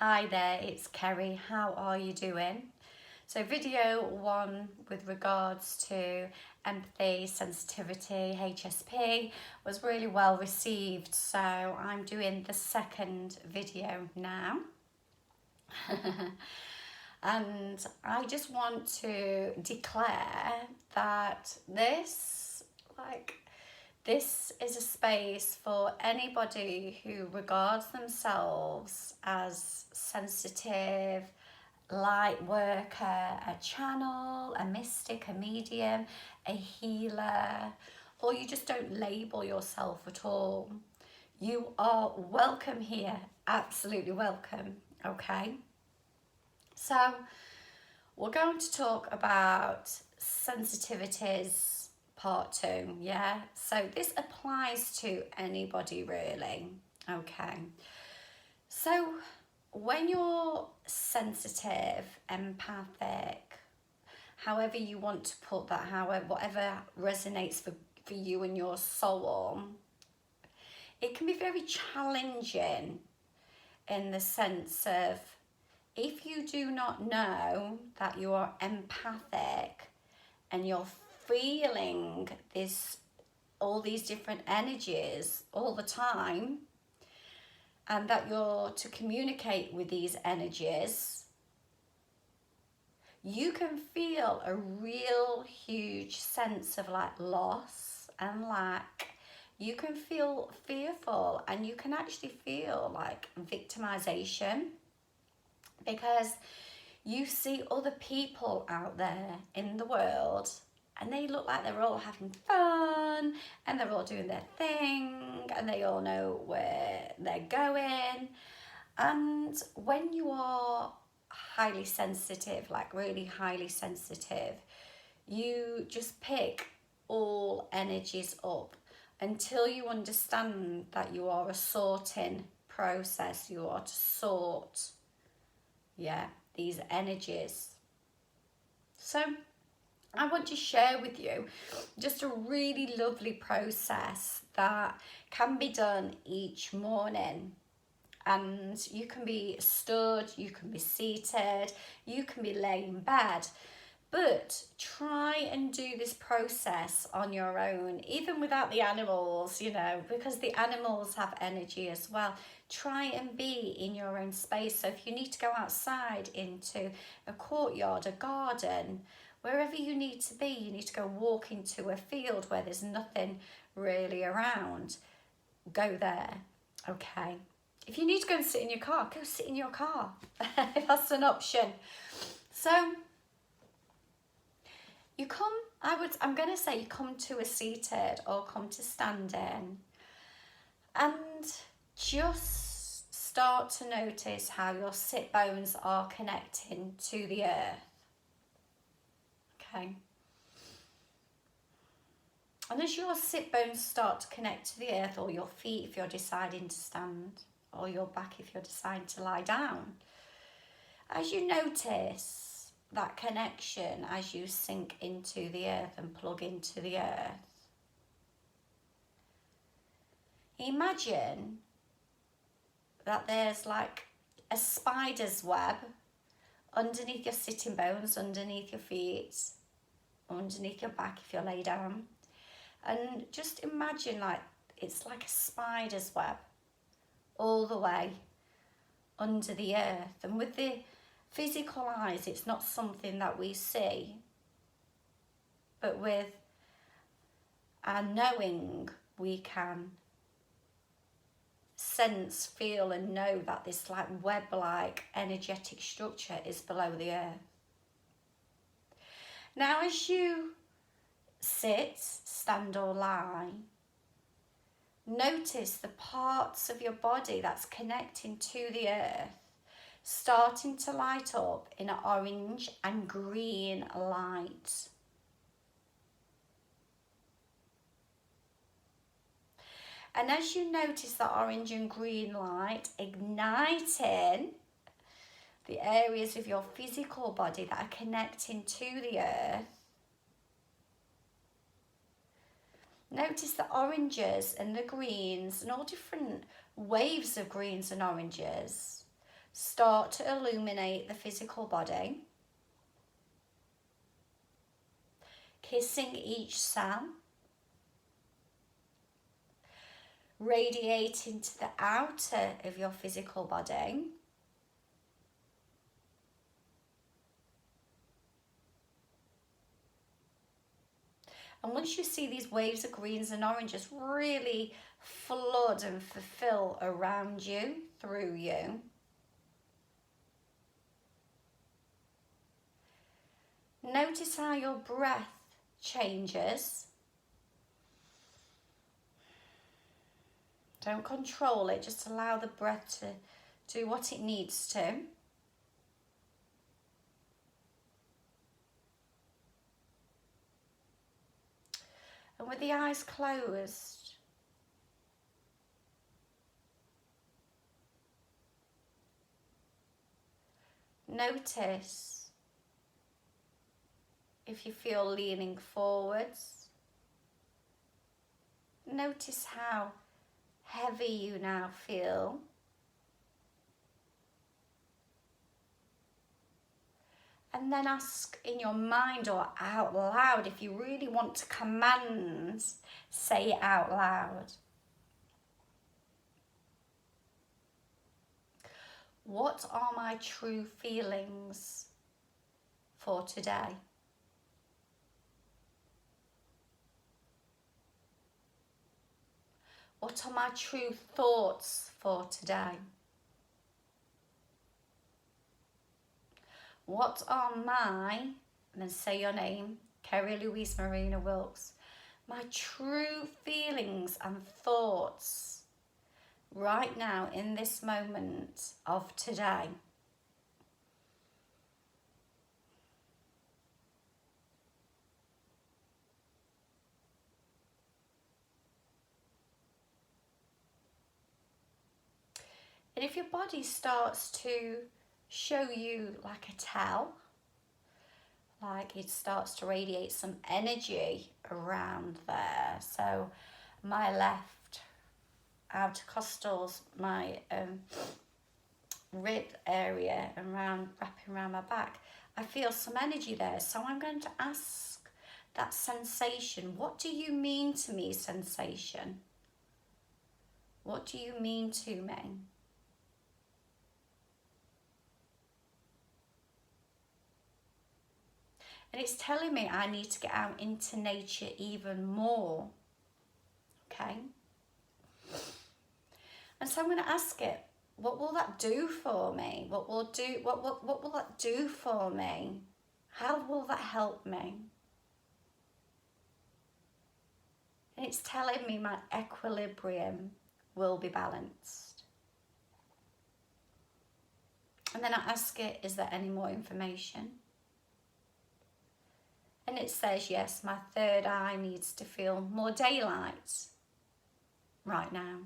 Hi there, it's Kerry. How are you doing? So video one with regards to empathy, sensitivity, HSP was really well received. So I'm doing the second video now. And I just want to declare that this is a space for anybody who regards themselves as sensitive, light worker, a channel, a mystic, a medium, a healer, or you just don't label yourself at all. You are welcome here, absolutely welcome, okay? So we're going to talk about sensitivities part 2, yeah? So this applies to anybody really, okay? So when you're sensitive, empathic, however you want to put that, whatever resonates for you and your soul, it can be very challenging in the sense of if you do not know that you are empathic and you're feeling all these different energies all the time, and that you're to communicate with these energies, you can feel a real huge sense of like loss and lack. You can feel fearful, and you can actually feel like victimisation, because you see other people out there in the world and they look like they're all having fun and they're all doing their thing and they all know where they're going. And when you are highly sensitive, like really highly sensitive, you just pick all energies up until you understand that you are a sorting process. You are to sort, these energies. So I want to share with you just a really lovely process that can be done each morning. And you can be stood, you can be seated, you can be laying in bed. But try and do this process on your own, even without the animals, because the animals have energy as well. Try and be in your own space. So if you need to go outside into a courtyard, a garden, wherever you need to be, you need to go walk into a field where there's nothing really around, go there, okay? If you need to go and sit in your car, go sit in your car. That's an option. So you come, I'm going to say you come to a seated or come to standing, and just start to notice how your sit bones are connecting to the earth. Okay. And as your sit bones start to connect to the earth, or your feet if you're deciding to stand, or your back if you're deciding to lie down, as you notice that connection, as you sink into the earth and plug into the earth, imagine that there's like a spider's web underneath your sitting bones, underneath your feet, underneath your back if you're lay down. And just imagine like it's like a spider's web all the way under the earth. And with the physical eyes, it's not something that we see, but with our knowing, we can sense, feel and know that this like web-like energetic structure is below the earth. Now as you sit, stand or lie, notice the parts of your body that's connecting to the earth starting to light up in an orange and green light. And as you notice that orange and green light igniting the areas of your physical body that are connecting to the earth, notice the oranges and the greens and all different waves of greens and oranges start to illuminate the physical body, kissing each cell, radiating to the outer of your physical body. And once you see these waves of greens and oranges really flood and fulfill around you, through you, notice how your breath changes. Don't control it, just allow the breath to do what it needs to. And with the eyes closed, notice if you feel leaning forwards. Notice how heavy you now feel. And then ask in your mind or out loud, if you really want to command, say it out loud. What are my true feelings for today? What are my true thoughts for today? What are my, and then say your name, Kerry-Louise Marina Wilkes, my true feelings and thoughts right now in this moment of today? And if your body starts to show you like a tell, like it starts to radiate some energy around there. So my left outer costals, my rib area around, wrapping around my back, I feel some energy there. So I'm going to ask that sensation, what do you mean to me, sensation? What do you mean to me? And it's telling me I need to get out into nature even more. Okay? And so I'm going to ask it, what will that do for me? What will that do for me? How will that help me? And it's telling me my equilibrium will be balanced. And then I ask it, is there any more information? And it says, yes, my third eye needs to feel more daylight right now.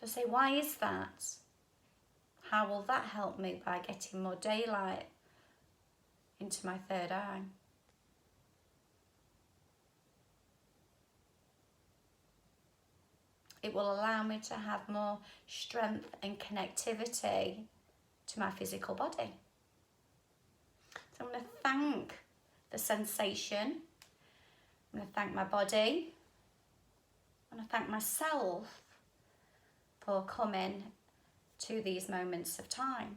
So say, why is that? How will that help me by getting more daylight into my third eye? It will allow me to have more strength and connectivity to my physical body. So I'm going to thank the sensation. I'm going to thank my body. I'm going to thank myself for coming to these moments of time.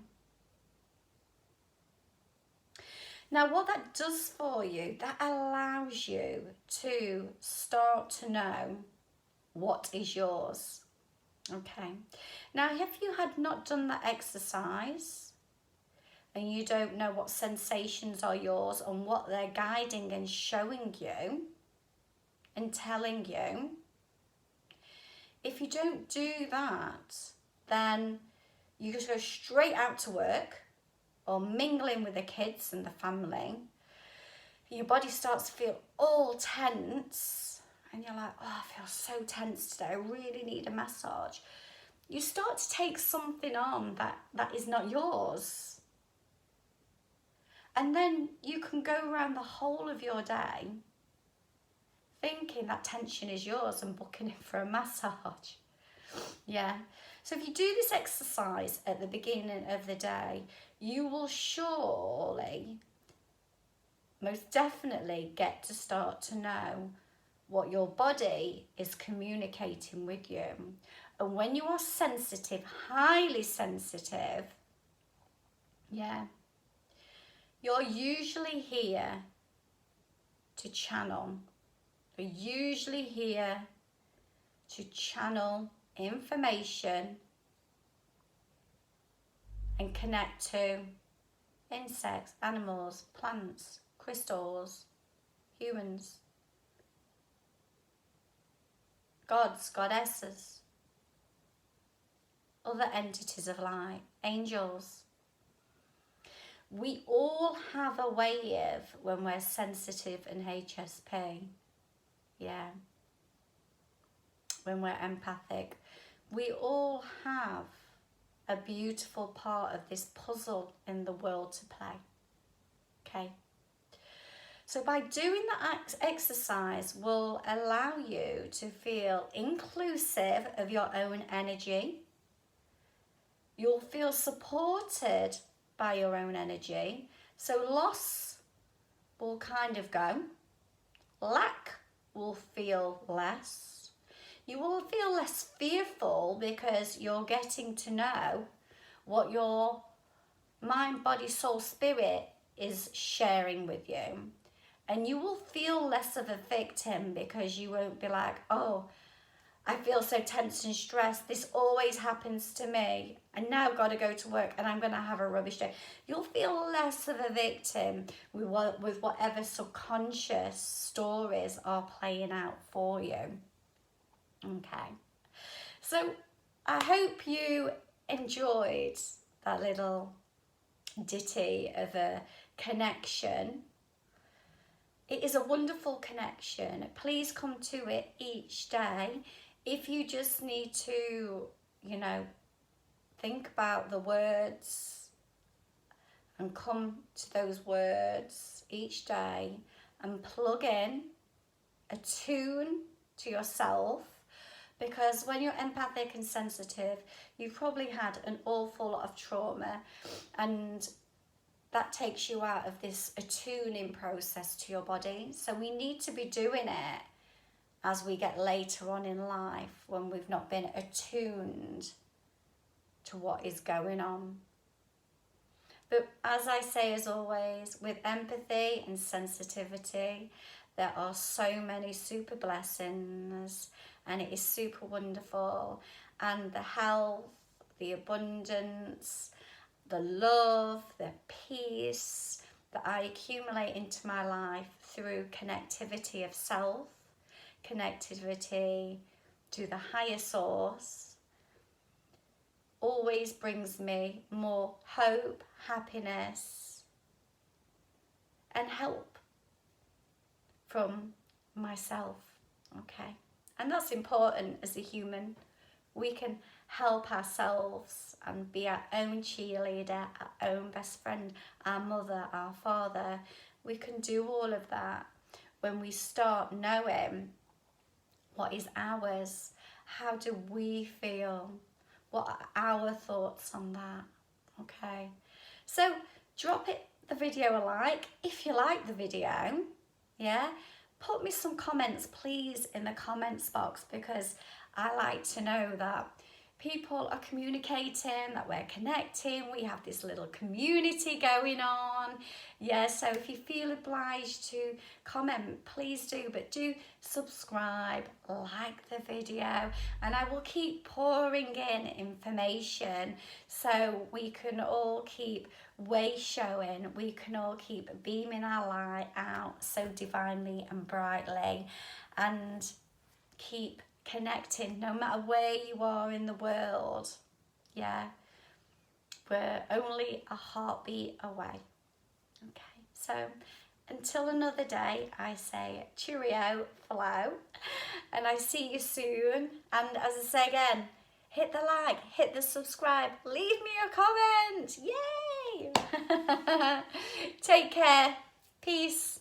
Now, what that does for you, that allows you to start to know what is yours. Okay. Now, if you had not done that exercise and you don't know what sensations are yours and what they're guiding and showing you and telling you, if you don't do that, then you just go straight out to work or mingling with the kids and the family. Your body starts to feel all tense and you're like, oh, I feel so tense today. I really need a massage. You start to take something on that is not yours. And then you can go around the whole of your day thinking that tension is yours and booking it for a massage. Yeah. So if you do this exercise at the beginning of the day, you will surely, most definitely, get to start to know what your body is communicating with you. And when you are sensitive, highly sensitive, yeah, you're usually here to channel. You're usually here to channel information and connect to insects, animals, plants, crystals, humans, gods, goddesses, other entities of light, angels. We all have a wave when we're sensitive and HSP. Yeah. When we're empathic. We all have a beautiful part of this puzzle in the world to play. Okay. So by doing that exercise will allow you to feel inclusive of your own energy. You'll feel supported by your own energy. So loss will kind of go. Lack will feel less. You will feel less fearful because you're getting to know what your mind, body, soul, spirit is sharing with you. And you will feel less of a victim because you won't be like, oh, I feel so tense and stressed. This always happens to me. I now got to go to work and I'm going to have a rubbish day. You'll feel less of a victim with whatever subconscious stories are playing out for you. Okay. So I hope you enjoyed that little ditty of a connection. It is a wonderful connection. Please come to it each day. If you just need to, think about the words and come to those words each day and plug in, attune to yourself, because when you're empathic and sensitive, you've probably had an awful lot of trauma, and that takes you out of this attuning process to your body. So we need to be doing it as we get later on in life when we've not been attuned to what is going on. But as I say, as always, with empathy and sensitivity, there are so many super blessings, and it is super wonderful. And the health, the abundance, the love, the peace that I accumulate into my life through connectivity of self, connectivity to the higher source, always brings me more hope, happiness, and help from myself. Okay. And that's important as a human. We can help ourselves and be our own cheerleader, our own best friend, our mother, our father. We can do all of that when we start knowing what is ours. How do we feel? What are our thoughts on that? Okay. So drop the video a like if you like the video. Yeah. Put me some comments, please, in the comments box, because I like to know that people are communicating, that we're connecting, we have this little community going on. Yeah, so if you feel obliged to comment, please do, but do subscribe, like the video, and I will keep pouring in information so we can all keep way showing, we can all keep beaming our light out so divinely and brightly, and keep connecting no matter where you are in the world. Yeah, we're only a heartbeat away. Okay, so until another day, I say cheerio for now, and I see you soon. And as I say again, hit the like, hit the subscribe, leave me a comment. Yay! Take care. Peace.